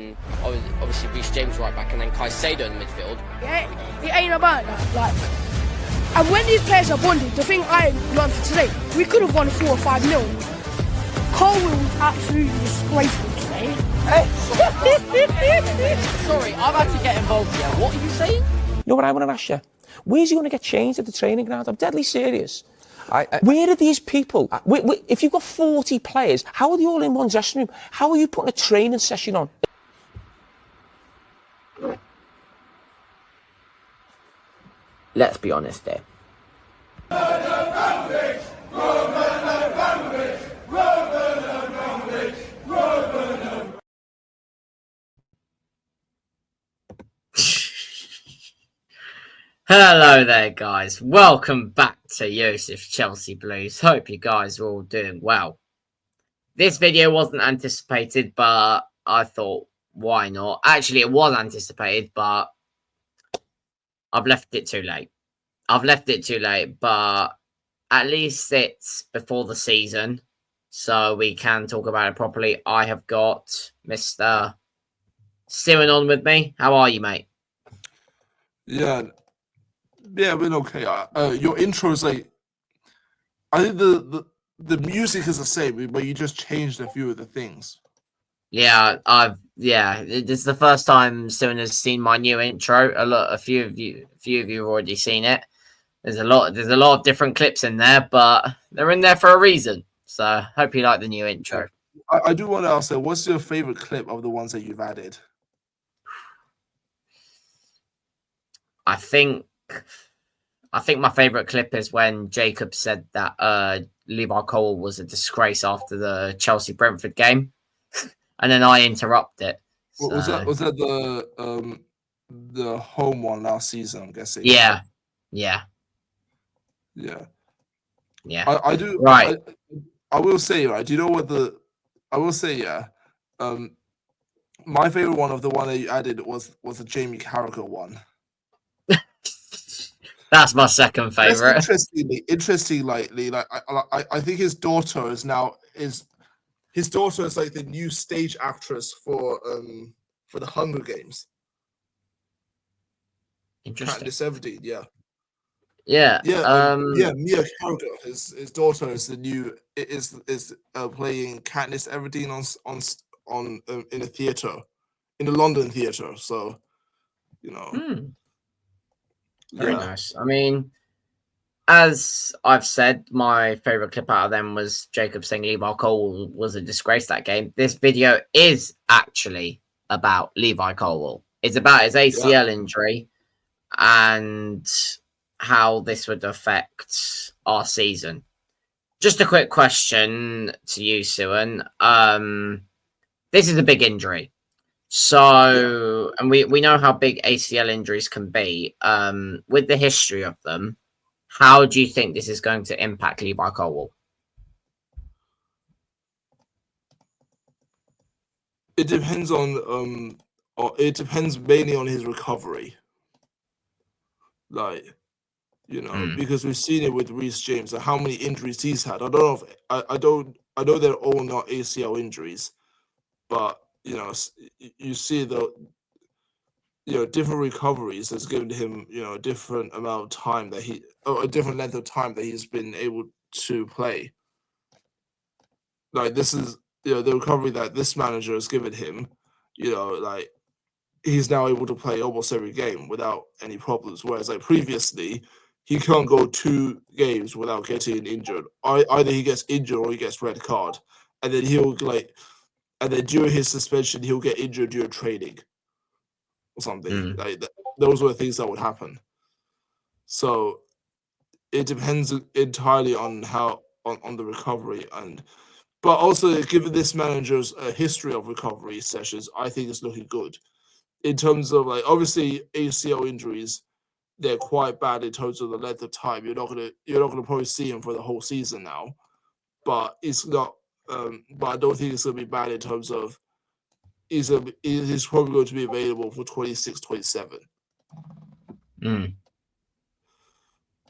and obviously Reece James right back, and then Caicedo in the midfield. Yeah, it ain't about that. Like, and when these players are bonded, the thing I learned for today, we could have won 4 or 5-0. Colwill was absolutely disgraceful today. Sorry, I've had to get involved here. What are you saying? You know what I want to ask you? Where's he going to get changed at the training ground? I'm deadly serious. Where are these people? If you've got 40 players, how are they all in one dressing room? How are you putting a training session on? Let's be honest here. Hello there, guys. Welcome back to Yusuf's Chelsea Blues. Hope you guys are all doing well. This video wasn't anticipated, but I thought, why not? Actually, it was anticipated, but I've left it too late. But at least it's before the season, so we can talk about it properly. I have got Mr. Simon on with me. How are you, mate? Yeah, we're okay. Your intro is like, I think the music is the same, but you just changed a few of the things. Yeah, this is the first time Simon has seen my new intro. A few of you have already seen it. There's a lot of different clips in there, but they're in there for a reason. So hope you like the new intro. I do want to ask, what's your favorite clip of the ones that you've added? I think my favorite clip is when Jacob said that Levi Colwill was a disgrace after the Chelsea Brentford game, and then I interrupt it. So... Was that the home one last season? I'm guessing. Yeah. I do. Right. I will say, right. Do you know what I will say? Yeah. My favorite one of the one that you added was the Jamie Carragher one. That's my second favorite. Interestingly, like I think his daughter is like the new stage actress for the Hunger Games. Interesting. Katniss Everdeen, yeah. Mia Carragher, his daughter is the new playing Katniss Everdeen on in a theater, in the London theater. So, you know. Very nice. I mean, as I've said, my favorite clip out of them was Jacob saying Levi Colwill was a disgrace that game. This video is actually about Levi Colwill. It's about his ACL injury and how this would affect our season. Just a quick question to you, Suan. This is a big injury. So, and we know how big ACL injuries can be. With the history of them, how do you think this is going to impact Levi Colwill? It depends on it depends mainly on his recovery. Like, because we've seen it with Reece James and how many injuries he's had. I know they're all not ACL injuries, but you see different recoveries has given him, a different amount of time a different length of time that he's been able to play. Like, this is, the recovery that this manager has given him, like, he's now able to play almost every game without any problems. Whereas, like, previously, he can't go 2 games without getting injured. Either he gets injured or he gets red card. And then and then during his suspension, he'll get injured during training or something. Like those were things that would happen. So it depends entirely on on the recovery, but also given this manager's history of recovery sessions, I think it's looking good. In terms of, like, obviously ACL injuries, they're quite bad in terms of the length of time. You're not gonna probably see him for the whole season now, but it's not. But I don't think it's gonna be bad in terms of he's probably going to be available for 26, 27.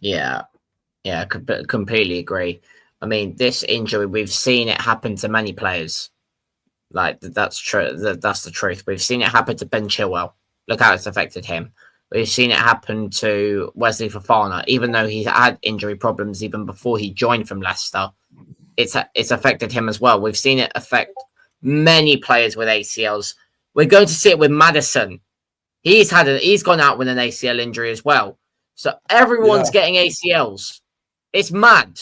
Yeah, completely agree. I mean, this injury, we've seen it happen to many players. Like that's true. That's the truth. We've seen it happen to Ben Chilwell. Look how it's affected him. We've seen it happen to Wesley Fofana, even though he's had injury problems even before he joined from Leicester. It's affected him as well. We've seen it affect many players with ACLs. We're going to see it with Maddison. He's gone out with an ACL injury as well. So everyone's getting ACLs. It's mad.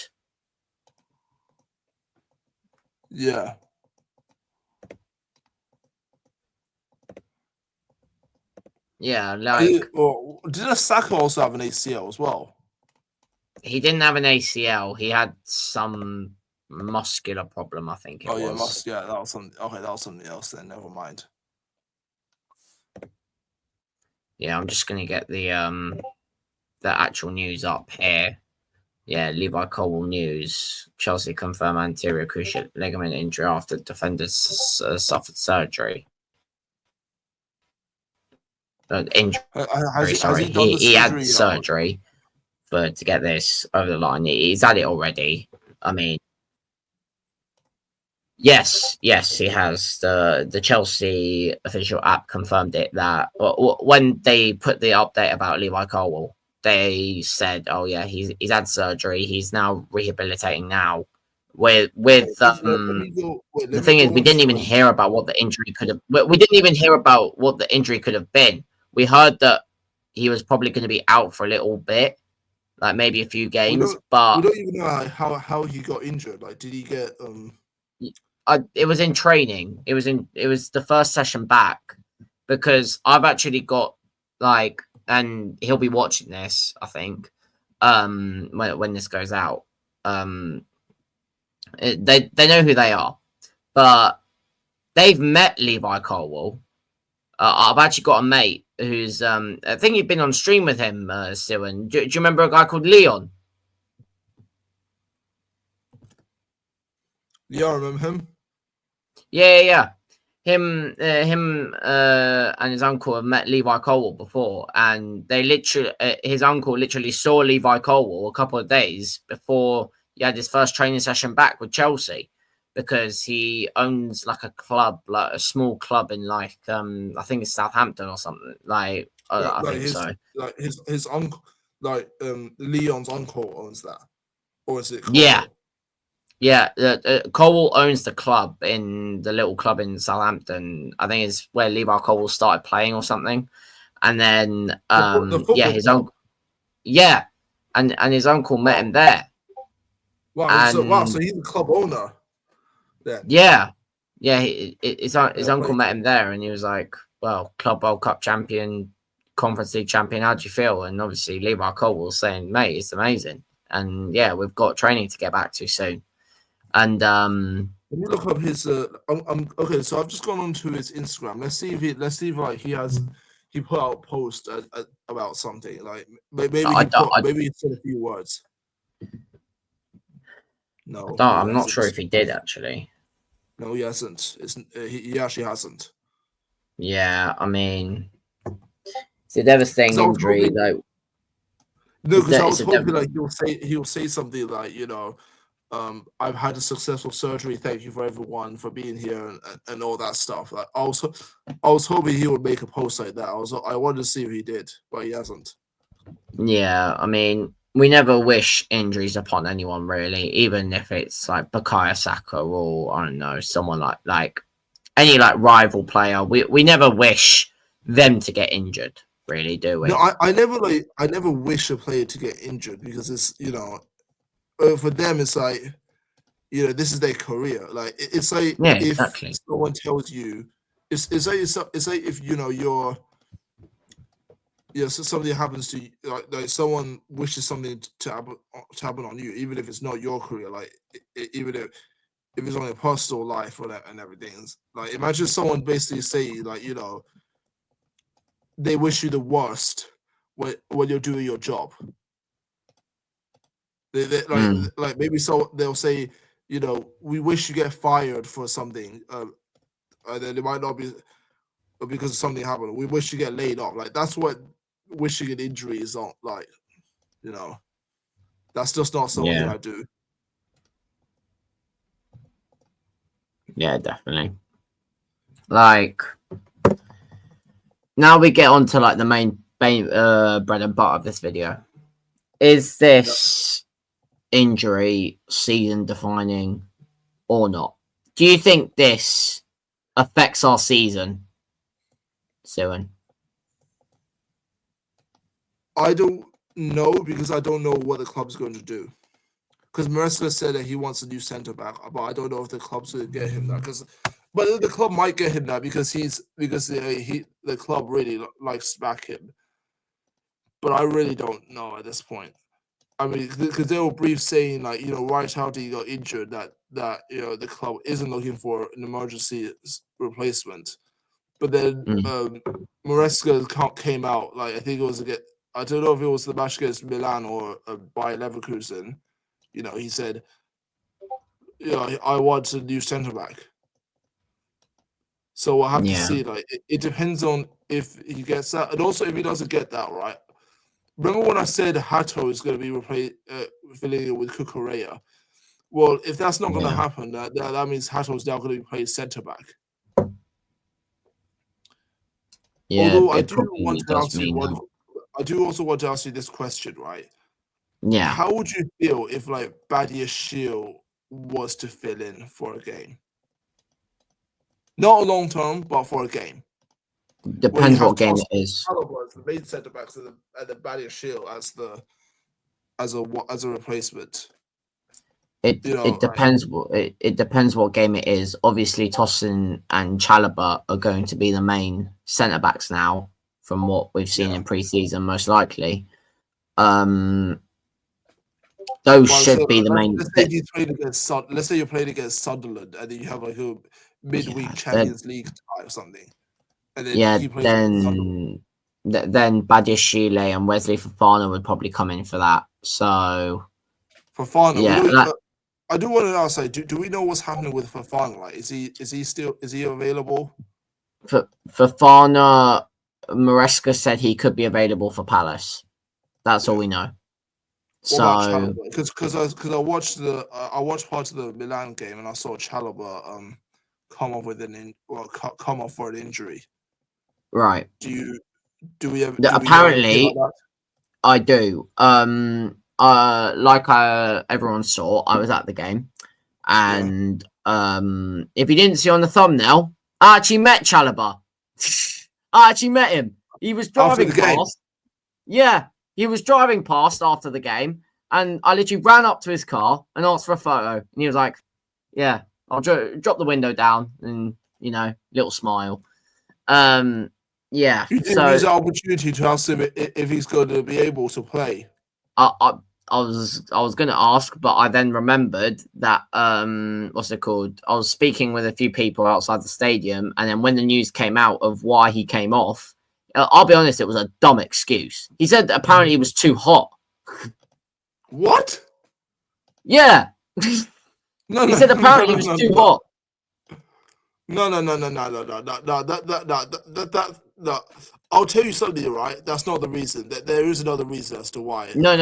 Yeah. Yeah, like didn't Saka also have an ACL as well? He didn't have an ACL. He had some muscular problem, I think it was. Yeah, that was something. Okay, that was something else then. Never mind. Yeah, I'm just gonna get the actual news up here. Yeah, Levi Colwill news. Chelsea confirm anterior cruciate ligament injury after defenders suffered surgery. Injury, sorry. He had surgery to get this over the line. He's had it already. I mean, yes, he has. The Chelsea official app confirmed it that when they put the update about Levi Colwill, they said, "Oh yeah, he's had surgery. He's now rehabilitating now." The thing is, we didn't even hear about what the injury could have. We didn't even hear about what the injury could have been. We heard that he was probably going to be out for a little bit, like maybe a few games. But we don't even know how he got injured. Like, did he get it was in training. It was the first session back, because I've actually got and he'll be watching this, I think, when this goes out. They know who they are, but they've met Levi Colwill. I've actually got a mate who's I think you've been on stream with him, Siwan. Do you remember a guy called Leon? Yeah, I remember him. Yeah. Him and his uncle have met Levi Colwill before, and they his uncle literally saw Levi Colwill a couple of days before he had his first training session back with Chelsea, because he owns like a club, like a small club in I think it's Southampton or something. I think so. Like his uncle, Leon's uncle owns that, or is it? Colwill? Yeah, Colwill owns the club, in the little club in Southampton. I think it's where Levi Colwill started playing or something. And then, his uncle, and his uncle met him there. Wow, so he's the club owner. Yeah. His uncle met him there, and he was like, "Well, Club World Cup champion, Conference League champion. How do you feel?" And obviously, Levi Colwill saying, "Mate, it's amazing." And yeah, we've got training to get back to soon. And let me look up his. Okay, so I've just gone onto his Instagram. Let's see if he put out a post about something. Like maybe he said a few words. No, I'm not sure if he did actually. No, he hasn't. He actually hasn't. Yeah, I mean, it's a devastating injury. No, because I was hoping he'll say something like, I've had a successful surgery. Thank you for everyone for being here and all that stuff. Like, I was hoping he would make a post like that. I wanted to see if he did, but he hasn't. Yeah, I mean, we never wish injuries upon anyone, really, even if it's like Bukayo Saka or I don't know, someone like any rival player. We never wish them to get injured, really, do we? No, I never wish a player to get injured, because it's for them, it's like, this is their career. Like, it's like, if someone tells you, it's like if you're, so something happens to you, like someone wishes something to happen on you, even if it's not your career, like even if it's on your personal life or that and everything. Like, imagine someone basically saying, like, they wish you the worst when you're doing your job. Like maybe they'll say, we wish you get fired for something, and then it might not be because of something happened. We wish you get laid off. Like, that's what wishing an injury is not like. That's just not something I do. Yeah, definitely. Like, now we get on to like the main bread and butter of this video. Is this injury season defining or not? Do you think this affects our season, Suan? I don't know because I don't know what the club's going to do. Because Maresca said that he wants a new centre back, but I don't know if the club's going to get him that. But the club might get him that because the club really likes to back him. But I really don't know at this point. I mean, because they were brief saying like, you know, right after he got injured, that you know the club isn't looking for an emergency replacement. But then Maresca came out like I think it was I don't know if it was the match against Milan or by Leverkusen. You know, he said, you know, I want a new centre back. So we'll have to see. Like, it depends on if he gets that, and also if he doesn't get that, right? Remember when I said Hato is going to be filling it with Cucurella? Well, if that's not going to happen, that means Hato is now going to be playing centre back. Yeah, although I do want to ask you one. I do also want to ask you this question, right? Yeah. How would you feel if like Badiashile was to fill in for a game? Not a long term, but for a game. Depends what game it is. The main centre backs and the Badiashile as a replacement. It depends it depends what game it is. Obviously, Tosin and Chalobah are going to be the main centre backs now, from what we've seen in pre-season, most likely. Those should be the main. Let's say you played against let's say you played against Sunderland, and then you have like a midweek Champions League tie or something, and then then Badiashile and Wesley Fofana would probably come in for that. So Fofana, I do want to ask, like, do we know what's happening with Fofana? Like, is he available? For Fofana, Maresca said he could be available for Palace. That's all we know. So, because I watched part of the Milan game and I saw Chalobah come off for an injury. Right. Do we apparently I do. Like everyone saw, I was at the game, and if you didn't see on the thumbnail, I actually met Chalobah. I actually met him. He was driving past. Yeah, he was driving past after the game, and I literally ran up to his car and asked for a photo, and he was like, "Yeah, I'll drop the window down," and little smile. Yeah. You didn't use the opportunity to ask him if he's going to be able to play. I was going to ask, but I then remembered that what's it called? I was speaking with a few people outside the stadium, and then when the news came out of why he came off, I'll be honest, it was a dumb excuse. He said that apparently he was too hot. What? Yeah. He said apparently he was too hot. No. I'll tell you something, right? That's not the reason. There is another reason as to why. No.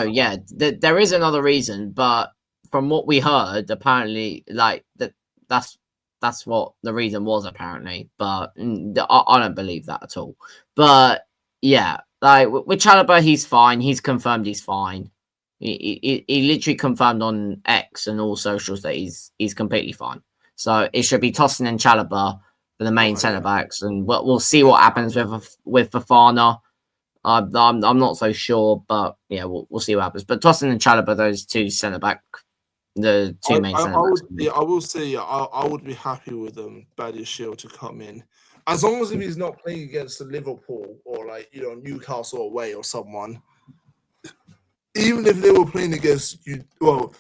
Yeah, there is another reason, but from what we heard, apparently, like that's what the reason was, apparently. But I don't believe that at all. But yeah, like with Chalobah, he's fine. He's confirmed he's fine. He literally confirmed on X and all socials that he's completely fine. So it should be Tosin and Chalobah for the main centre backs, and we'll see what happens with Fofana. I'm not so sure, but yeah, we'll see what happens. But Tosin and Chalobah, those two centre back, the two main centre backs. I will say, I would be happy with Badiashile to come in, as long as if he's not playing against Liverpool or like Newcastle away or someone. Even if they were playing against you, well,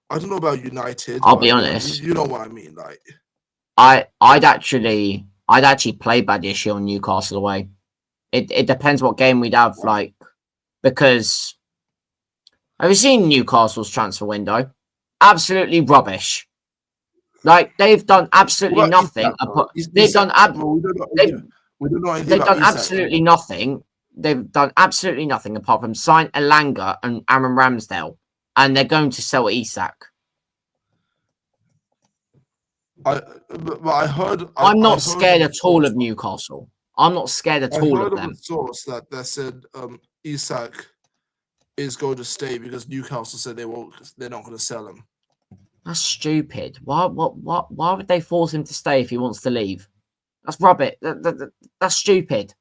I don't know about United. I'll be honest. You know what I mean, like. I'd actually play Badiashile Newcastle away. It depends what game we'd have, like, because have you seen Newcastle's transfer window? Absolutely rubbish. Like, they've done absolutely nothing. They've done absolutely nothing. They've done absolutely nothing apart from sign Elanga and Aaron Ramsdale, and they're going to sell Isak. But I heard. I'm I not heard scared of a at all source, of Newcastle. I'm not scared at I all heard of of a them. source that said Isak is going to stay because Newcastle said they won't. They're not going to sell him. That's stupid. Why would they force him to stay if he wants to leave? That's rubbish. That's stupid.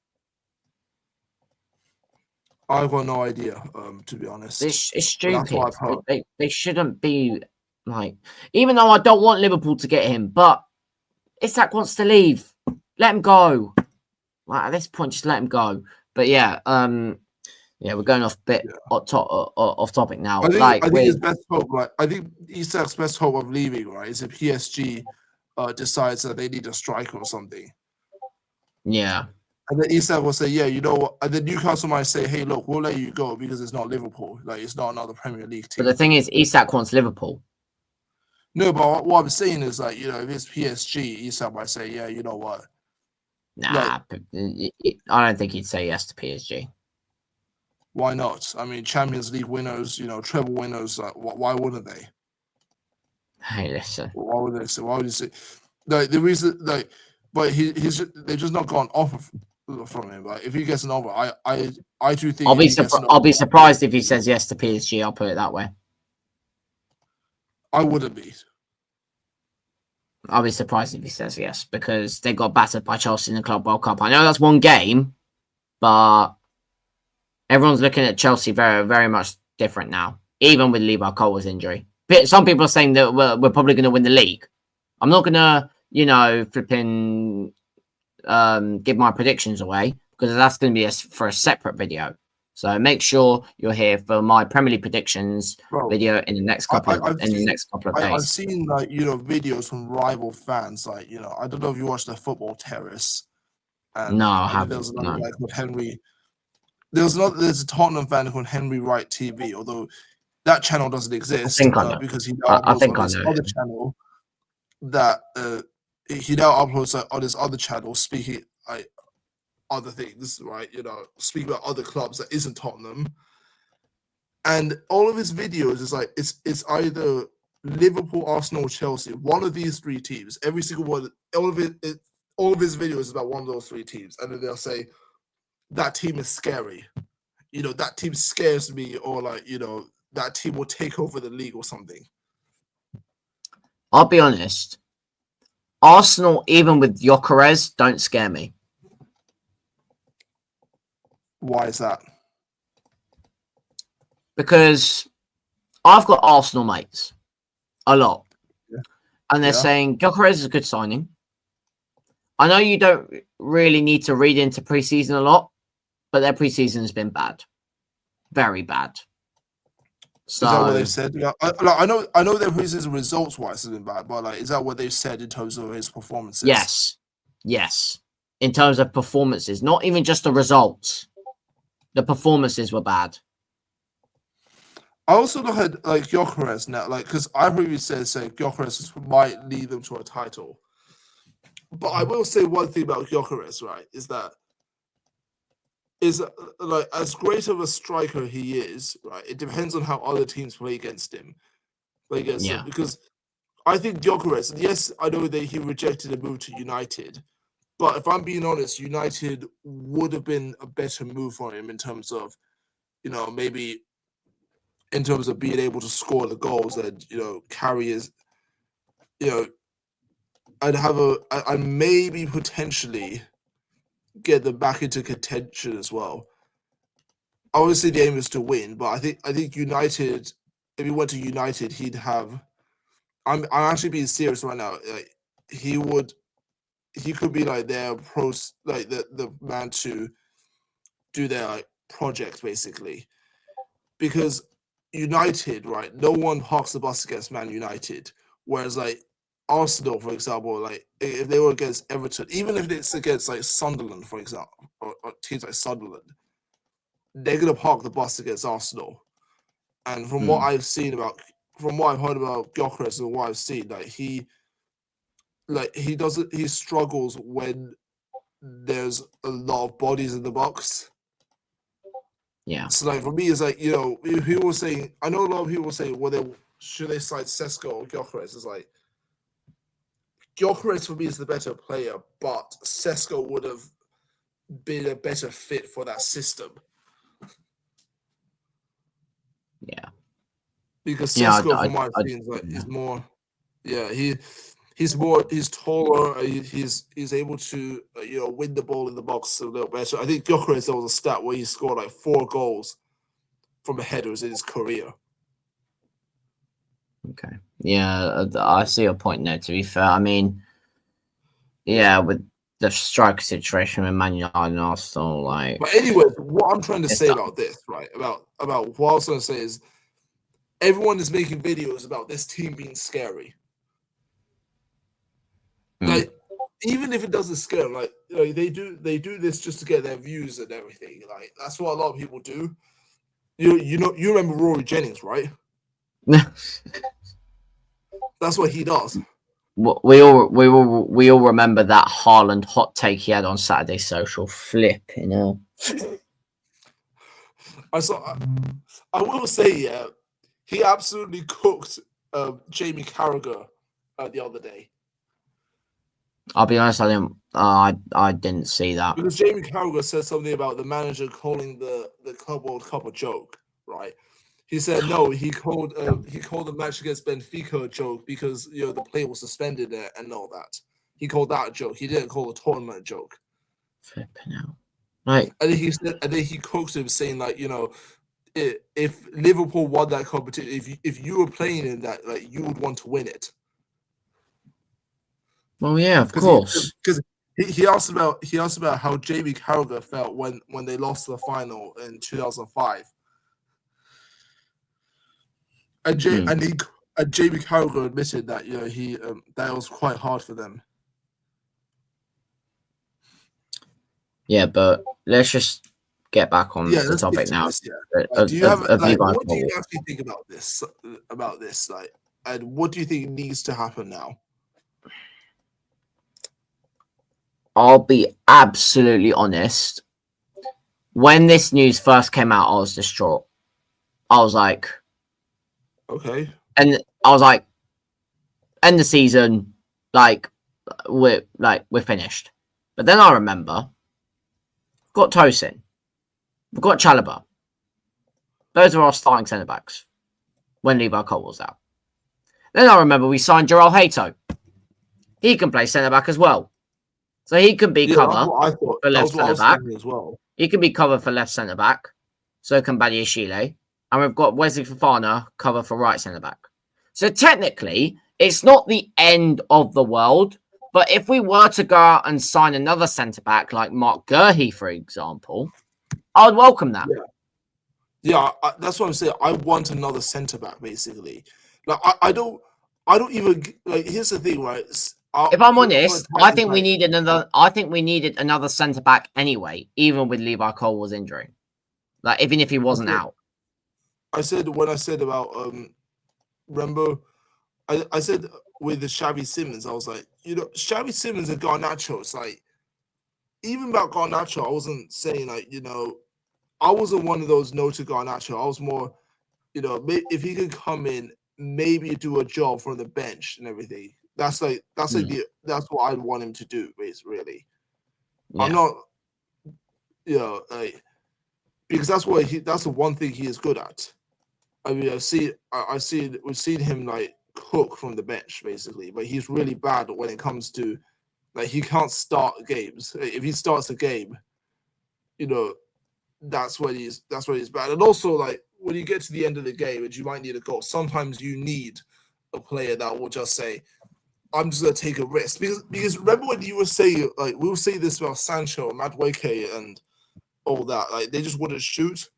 I've got no idea, to be honest. It's But that's what stupid. I've heard. They shouldn't be like. Even though I don't want Liverpool to get him, but Isak wants to leave. Let him go. Like at this point, just let him go. But yeah, we're going off off topic now. I think his best hope, like I think Isak's best hope of leaving, right, is if PSG decides that they need a striker or something. Yeah. And then Isak will say, yeah, you know what? And then Newcastle might say, hey, look, we'll let you go because it's not Liverpool. Like, it's not another Premier League team. But the thing is, Isak wants Liverpool. No, but what I'm saying is, like, you know, if it's PSG, Isak might say, yeah, you know what? Nah, I don't think he'd say yes to PSG. Why not? I mean, Champions League winners, you know, treble winners, why wouldn't they? Hey, listen. Why would they say? Why would you say? Like, the reason, like, but they've just not gone off from him. Like, if he gets an offer, I do think I'll be surprised if he says yes to PSG. I'll put it that way. I wouldn't be. I'll be surprised if he says yes because they got battered by Chelsea in the Club World Cup. I know that's one game, but everyone's looking at Chelsea very, very much different now, even with Levi Colwill's injury. But some people are saying that we're probably going to win the league. I'm not going to, flipping give my predictions away because that's going to be for a separate video. So make sure you're here for my Premier League predictions video in the next couple of days. I've seen videos from rival fans. Like, I don't know if you watched the Football Terrace. And no, I haven't. There was another guy called Henry. There's a Tottenham fan called Henry Wright TV, although that channel doesn't exist because he now uploads on this other channel that he now uploads on this other channel speaking other things, right? Speaking about other clubs that isn't Tottenham. And all of his videos is like it's either Liverpool, Arsenal, Chelsea, one of these three teams. Every single one, all of his videos is about one of those three teams, and then they'll say that team is scary. That team scares me, or that team will take over the league or something. I'll be honest. Arsenal, even with Gyökeres, don't scare me. Why is that? Because I've got Arsenal mates a lot. Yeah. And they're saying Gyökeres is a good signing. I know you don't really need to read into preseason a lot, but their preseason has been bad. Very bad. So, is that what they've said? I know their preseason results-wise has been bad, but is that what they've said in terms of his performances? Yes. In terms of performances, not even just the results. The performances were bad. I also look at Gyökeres now, because I previously said Gyökeres might lead them to a title. But I will say one thing about Gyökeres, right, is that as great of a striker he is, right, it depends on how other teams play against him. Because I think Gyökeres, yes, I know that he rejected a move to United, but if I'm being honest, United would have been a better move for him in terms of, maybe in terms of being able to score the goals and, carry his, I'd maybe potentially get them back into contention as well. Obviously, the aim is to win, but I think United, if he went to United, he'd have. I'm actually being serious right now. He could be their pros, the man to do their project basically, because United, right? No one parks the bus against Man United, whereas Arsenal, for example, if they were against Everton, even if it's against Sunderland, for example, or teams like Sunderland, they're gonna park the bus against Arsenal. And from what I've heard about Gyökeres and what I've seen, he struggles when there's a lot of bodies in the box. Yeah. So for me, it's people saying, I know a lot of people say, well, should they cite Sesko or Gyökeres? It's Gyökeres for me is the better player, but Sesko would have been a better fit for that system. Yeah. Because Yeah, Sesko, from my feelings, like is more. Yeah, he's taller. He's able to win the ball in the box a little better. I think Gyökeres, there was a stat where he scored like 4 goals from headers in his career. Okay. Yeah, I see your point there. To be fair, I mean, yeah, with the striker situation with Man United and Arsenal, like. But anyway, what I'm trying to say done. about this, right? About what I was trying to say is, everyone is making videos about this team being scary. Like, even if it doesn't scare them, like they do this just to get their views and everything. Like, that's what a lot of people do. You remember Rory Jennings, right? That's what he does. We all remember that Haaland hot take he had on Saturday Social. Flip, you know. I will say, yeah, he absolutely cooked Jamie Carragher the other day. I'll be honest, I didn't see that. Because Jamie Carragher said something about the manager calling the Club World Cup a joke, right? He said no. He called the match against Benfica a joke because the player was suspended and all that. He called that a joke. He didn't call the tournament a joke. Flipping out. Right. And then he coaxed him saying like if Liverpool won that competition, if you were playing in that, like you would want to win it. Well, yeah, of course. Because he asked about how Jamie Carragher felt when they lost the final in 2005. And Jamie Carragher admitted that he that was quite hard for them. Yeah, but let's just get back on the topic now. What do you actually think about this? Like, and what do you think needs to happen now? I'll be absolutely honest. When this news first came out, I was distraught. I was like, okay. And I was like, end the season, we're finished. But then I remember, we've got Tosin, we've got Chalobah. Those are our starting centre backs when Levi Colwill's out. Then I remember we signed Joel Hato. He can play centre back as well. So he can be cover for left centre back. As well. He can be cover for left centre back. So can Badiashile. And we've got Wesley Fofana cover for right centre back. So technically, it's not the end of the world. But if we were to go out and sign another centre back like Mark Gurhey, for example, I would welcome that. Yeah, that's what I'm saying. I want another centre back, basically. Like I don't even like. Here's the thing, right? If I'm honest, I think we needed another centre back anyway, even with Levi Colwill's injury. Like even if he wasn't out. I said about remember, I said with the Xavi Simons, I was like, Xavi Simons and Garnacho. It's like even about Garnacho, I wasn't saying like I wasn't one of those no to Garnacho. I was more, if he could come in, maybe do a job from the bench and everything. That's what I'd want him to do, really. Yeah. I'm not, because that's the one thing he is good at. I mean, we've seen him like cook from the bench basically, but he's really bad when it comes to like he can't start games. If he starts a game, that's when he's bad. And also like when you get to the end of the game and you might need a goal, sometimes you need a player that will just say, I'm just gonna take a risk because remember when you were saying like we were saying this about Sancho, Madueke, and all that, like they just wouldn't shoot.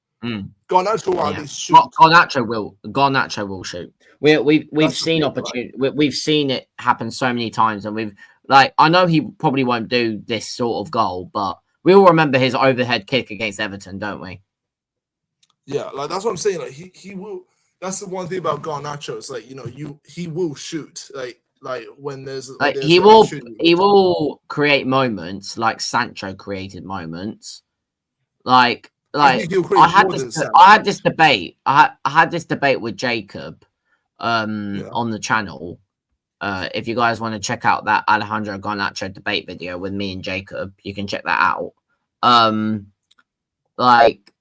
Garnacho will at least shoot. Garnacho will shoot. We've seen opportunity. Right? We've seen it happen so many times, and I know he probably won't do this sort of goal, but we all remember his overhead kick against Everton, don't we? Yeah, like that's what I'm saying. Like he will. That's the one thing about Garnacho. It's like he will shoot. Like when there's he will create moments like Sancho created moments. I had this debate with Jacob on the channel If you guys want to check out that Alejandro Garnacho debate video with me and Jacob, you can check that out. Like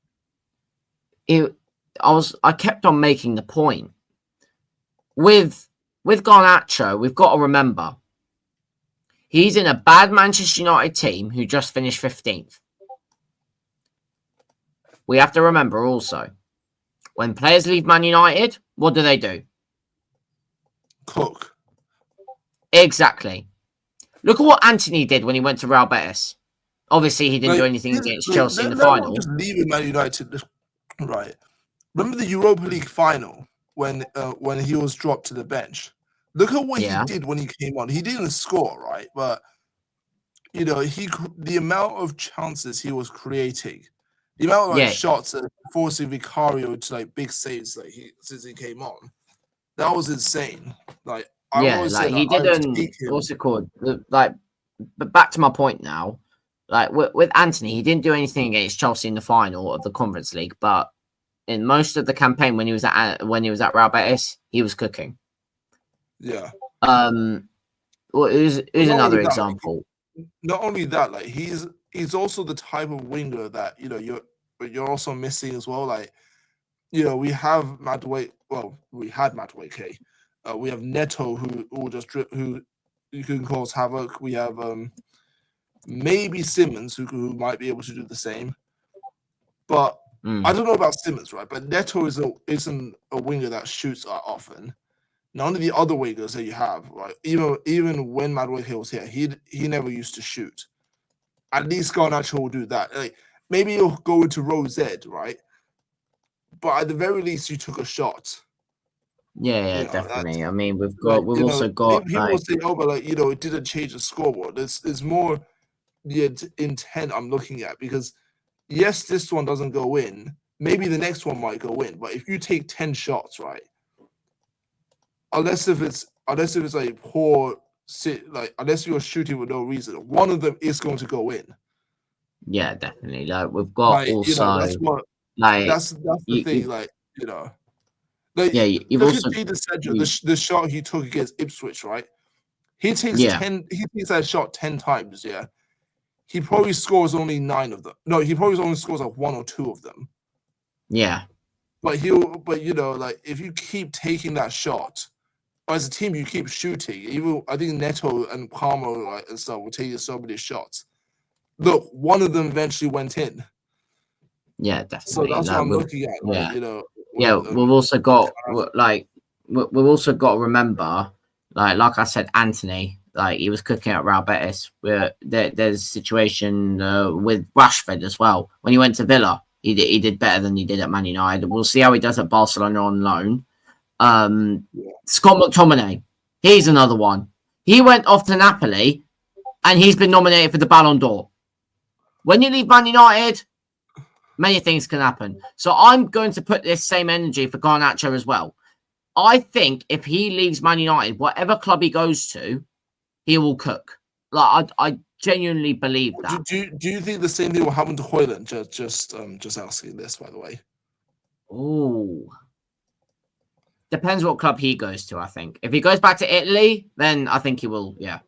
I kept on making the point with Garnacho. We've got to remember he's in a bad Manchester United team who just finished 15th. We have to remember also, when players leave Man United, what do? Cook. Exactly. Look at what Anthony did when he went to Real Betis. Obviously, he didn't do anything against Chelsea in the final. Just leaving Man United, right? Remember the Europa League final when he was dropped to the bench? Look at what he did when he came on. He didn't score, right? But the amount of chances he was creating, the amount of shots and forcing Vicario to big saves since he came on, that was insane. He didn't. What's it called? But back to my point now. With Anthony, he didn't do anything against Chelsea in the final of the Conference League, but in most of the campaign when he was at Real Betis, he was cooking. Yeah. Here's another example. Not only that, he's also the type of winger that you're also missing as well. We have Madueke. Well, we had Madueke. We have Neto who you can cause havoc. We have maybe Simmons who might be able to do the same, but I don't know about Simmons, right? But Neto isn't a winger that shoots often. None of the other wingers that you have, right? Even when Madueke was here, he never used to shoot. At least Garnacho will do that. Maybe he'll go into row Z, right? But at the very least, you took a shot. Yeah, definitely. I mean, we've also got. People will say, "Oh, but it didn't change the scoreboard." It's more the intent I'm looking at, because yes, this one doesn't go in. Maybe the next one might go in. But if you take 10 shots, right? Unless if it's poor, unless you're shooting for no reason, one of them is going to go in. Yeah, definitely. We've got also that's the thing. You've look also at Jadon Sancho, the shot he took against Ipswich, right? He takes He takes that shot 10 times. Yeah, he probably scores only 9 of them. No, he probably only scores 1 or 2 of them. Yeah, but if you keep taking that shot, as a team, you keep shooting. Even I think Neto and Palmer and stuff were taking so many shots. Look, one of them eventually went in. Yeah, definitely. So that's what I'm looking at. We've also got we've also got to remember, like I said, Anthony, he was cooking at Real Betis. There's a situation with Rashford as well. When he went to Villa, he did better than he did at Man United. We'll see how he does at Barcelona on loan. Scott McTominay, he's another one. He went off to Napoli, and he's been nominated for the Ballon d'Or. When you leave Man United, many things can happen. So I'm going to put this same energy for Garnacho as well. I think if he leaves Man United, whatever club he goes to, he will cook. I genuinely believe that. Do you think the same thing will happen to Højlund? Just asking this, by the way. Oh. Depends what club he goes to, I think. If he goes back to Italy, then I think he will, yeah.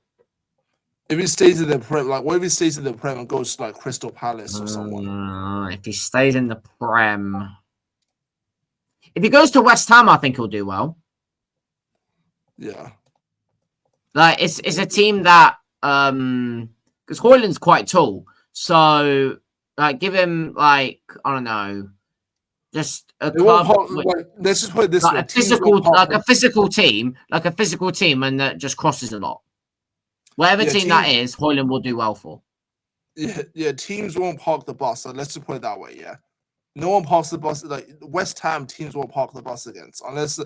If he stays in the Prem, what if he stays in the Prem and goes to Crystal Palace or someone? If he stays in the Prem, if he goes to West Ham, I think he'll do well. Yeah, it's a team that because Højlund's quite tall, so give him I don't know, just a club. Let's just put it this way: a physical team, and that just crosses a lot. Whatever team that is, Højlund will do well for. Yeah, teams won't park the bus. So let's just put it that way. Yeah, no one parks the bus. West Ham teams won't park the bus against, unless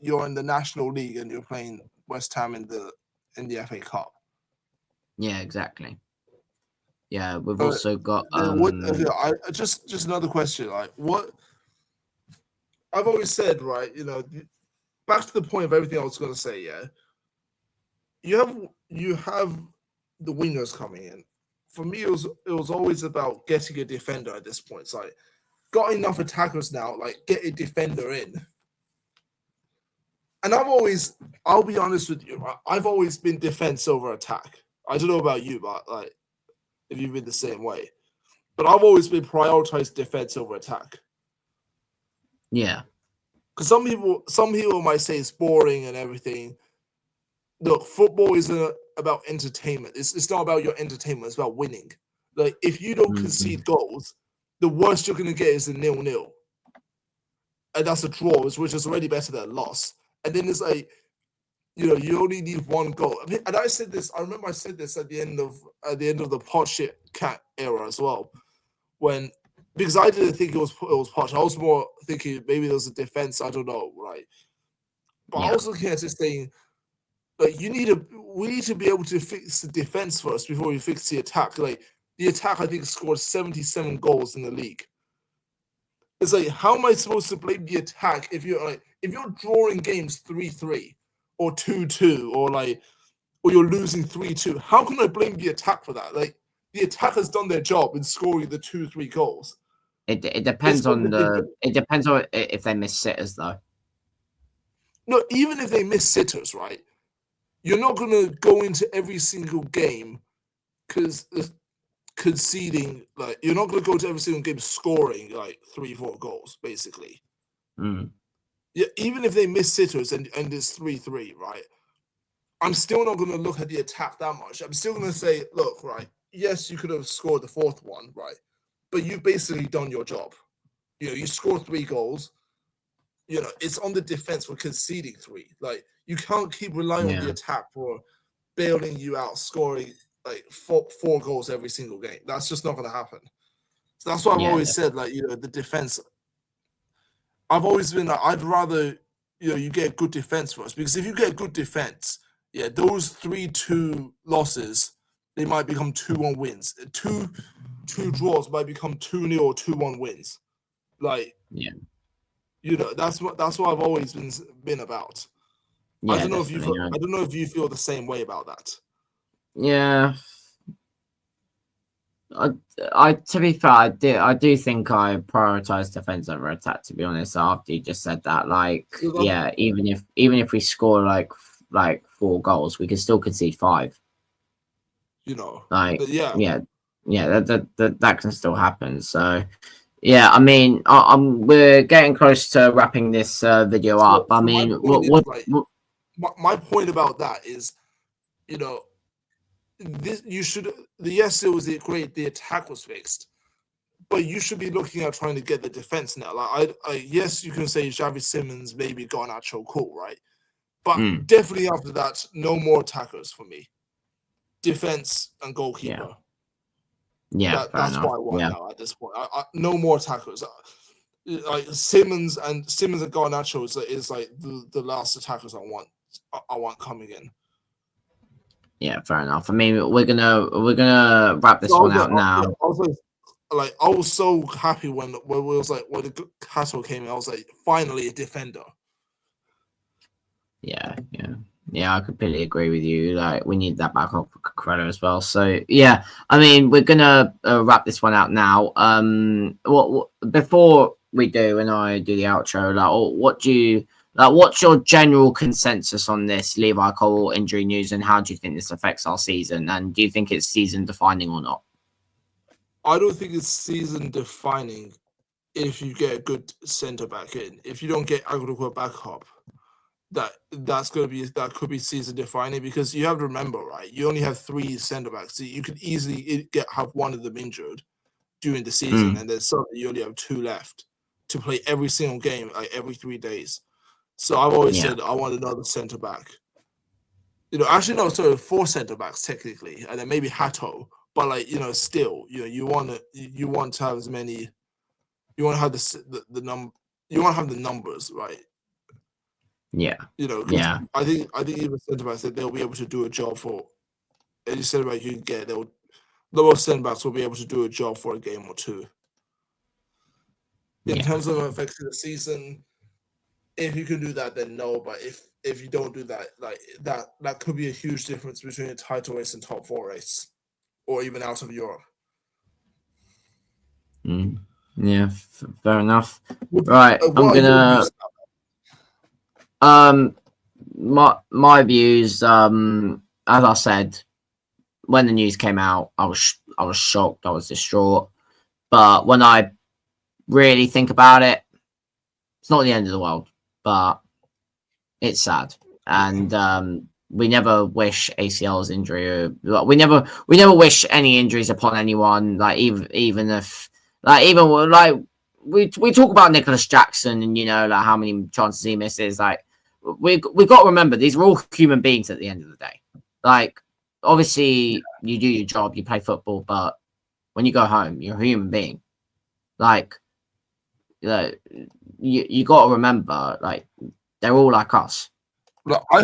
you're in the National League and you're playing West Ham in the FA Cup. Yeah, exactly. Yeah, we've also got. Just another question. What I've always said, right? Back to the point of everything I was going to say. Yeah. You have the wingers coming in. For me, it was always about getting a defender at this point. It's got enough attackers now. Get a defender in. And I'll be honest with you, I've always been defense over attack. I don't know about you, but like if you've been the same way. But I've always been prioritized defense over attack. Yeah. Because some people might say it's boring and everything. Look, football isn't about entertainment. It's not about your entertainment. It's about winning. Like if you don't concede goals, the worst you're gonna get is a 0-0, and that's a draw, which is already better than a loss. And then it's like, you only need one goal. I mean, and I said this. I remember I said this at the end of the pot shit cat era as well, because I didn't think it was Poch. I was more thinking maybe there was a defense. I don't know, right? But I was looking at it saying, like, we need to be able to fix the defense first before we fix the attack. Like the attack, I think scored 77 goals in the league. It's like, how am I supposed to blame the attack if you're drawing games 3-3 or 2-2 or you're losing 3-2? How can I blame the attack for that? Like the attack has done their job in scoring the 2-3 goals. It depends on if they miss sitters though. No, even if they miss sitters, right? You're not going to go into every single game because conceding, like, you're not going to go to every single game scoring like 3-4 goals, basically. Yeah, even if they miss sitters and it's 3-3, right? I'm still not going to look at the attack that much. I'm still going to say, look, right? Yes, you could have scored the fourth one, right? But you've basically done your job. You scored 3 goals. It's on the defense for conceding 3. Like, you can't keep relying on the attack for bailing you out, scoring like 4 goals every single game. That's just not going to happen. So that's why I've always said, like, the defense. I've always been like, I'd rather, you get good defense first, because if you get good defense, those 3-2 losses, they might become 2-1 wins. Two draws might become 2-0 or 2-1 wins. Like, that's what I've always been about. Yeah, I don't know if you feel the same way about that. Yeah. I to be fair, I do think I prioritize defense over attack, to be honest, after you just said that. Like, even if we score like 4 goals, we can still concede 5. Like, that can still happen. So yeah, I mean, we're getting close to wrapping this video up. I mean, my point about that is, yes, it was great. The attack was fixed, but you should be looking at trying to get the defense now. Like, yes, you can say Xavi Simons maybe got Nacho cool, right? But definitely after that, no more attackers for me. Defense and goalkeeper. That's what I want now at this point. No more attackers. Like Simmons and Garnacho is like the last attackers I want coming in. Yeah, fair enough. I mean, we're gonna wrap this one out now. I was so happy when it was like when the Cato came in. I was like, finally a defender. Yeah, I completely agree with you. Like, we need that back up for Cucurella as well. So yeah, I mean, we're gonna wrap this one out now. Before we do, and I do the outro, what's your general consensus on this Levi Colwill injury news, and how do you think this affects our season? And do you think it's season defining or not? I don't think it's season defining if you get a good centre back in. If you don't get Agudelo back up, that could be season defining, because you have to remember, right? You only have 3 centre backs. So you could easily have one of them injured during the season, and then suddenly you only have 2 left to play every single game, like every 3 days. So I've always said I want another centre back. Actually no, sorry, 4 centre backs technically, and then maybe Hato. But like, still, you want to have as many. You want to have the number. You want to have the numbers, right? Yeah. I think even centre backs, that they'll be able to do a job for any centre back you can get. Lower centre backs will be able to do a job for a game or 2. In terms of affecting the season, if you can do that, then no. But if you don't do that, like that could be a huge difference between a title race and top 4 race, or even out of Europe. Yeah, fair enough. Right, I'm gonna. my views. As I said, when the news came out, I was shocked. I was distraught. But when I really think about it, it's not the end of the world, but it's sad. And we never wish ACL's injury. We never wish any injuries upon anyone. Like even if we talk about Nicholas Jackson and like how many chances he misses. Like we got to remember these are all human beings at the end of the day. Like obviously you do your job, you play football, but when you go home, you're a human being. Like you got to remember, like they're all like us. Look, I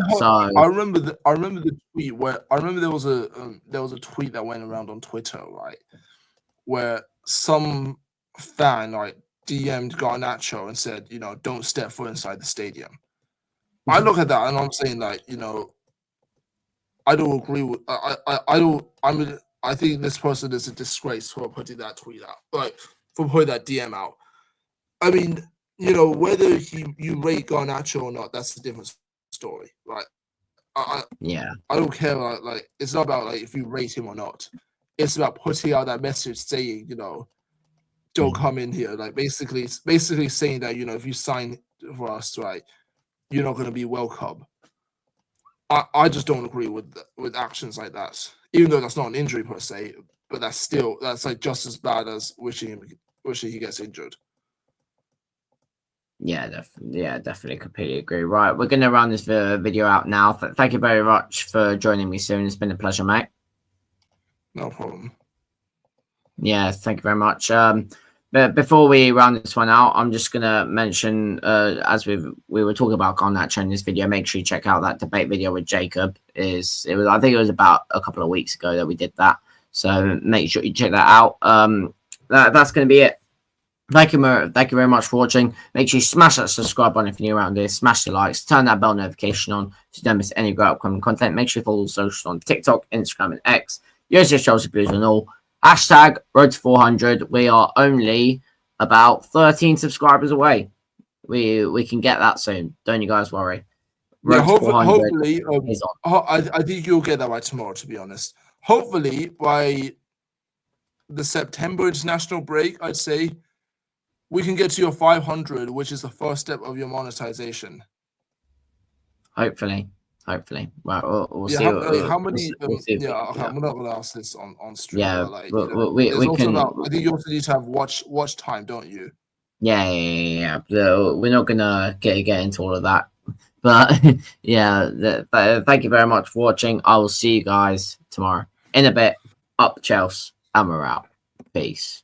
remember the tweet where there was a tweet that went around on Twitter, right, where some fan like DM'd Garnacho and said, don't step foot inside the stadium. I look at that and I'm saying, like, I don't agree with. I think this person is a disgrace for putting that tweet out, like for putting that DM out. I mean, whether you rate Garnacho or not, that's a different story, right? I don't care. Like it's not about like if you rate him or not. It's about putting out that message saying, don't come in here. Like basically saying that if you sign for us, right, you're not going to be welcome. I just don't agree with actions like that. Even though that's not an injury per se, but that's like just as bad as wishing he gets injured. Yeah, definitely completely agree. Right, we're going to round this video out now. Thank you very much for joining me soon. It's been a pleasure, mate. No problem. Yeah, thank you very much. But before we round this one out, I'm just going to mention, as we were talking about Garnacho in this video, make sure you check out that debate video with Jacob. I think it was about a couple of weeks ago that we did that. So make sure you check that out. That's going to be it. Thank you very much for watching. Make sure you smash that subscribe button if you're new around here. Smash the likes. Turn that bell notification on so you don't miss any great upcoming content. Make sure you follow the socials on TikTok, Instagram, and X. USA Chelsea Blues and all. Hashtag road to 400. We are only about 13 subscribers away. We can get that soon. Don't you guys worry. Road hopefully I think you'll get that by tomorrow, to be honest. Hopefully by the September international break, I'd say we can get to your 500, which is the first step of your monetization. Hopefully. Well, we'll see. How many? I'm not going to ask this on stream. Yeah, but we can. I think you also need to have watch time, don't you? Yeah. We're not gonna get into all of that, but yeah. Thank you very much for watching. I will see you guys tomorrow in a bit. Up Chelsea, and we're out. Peace.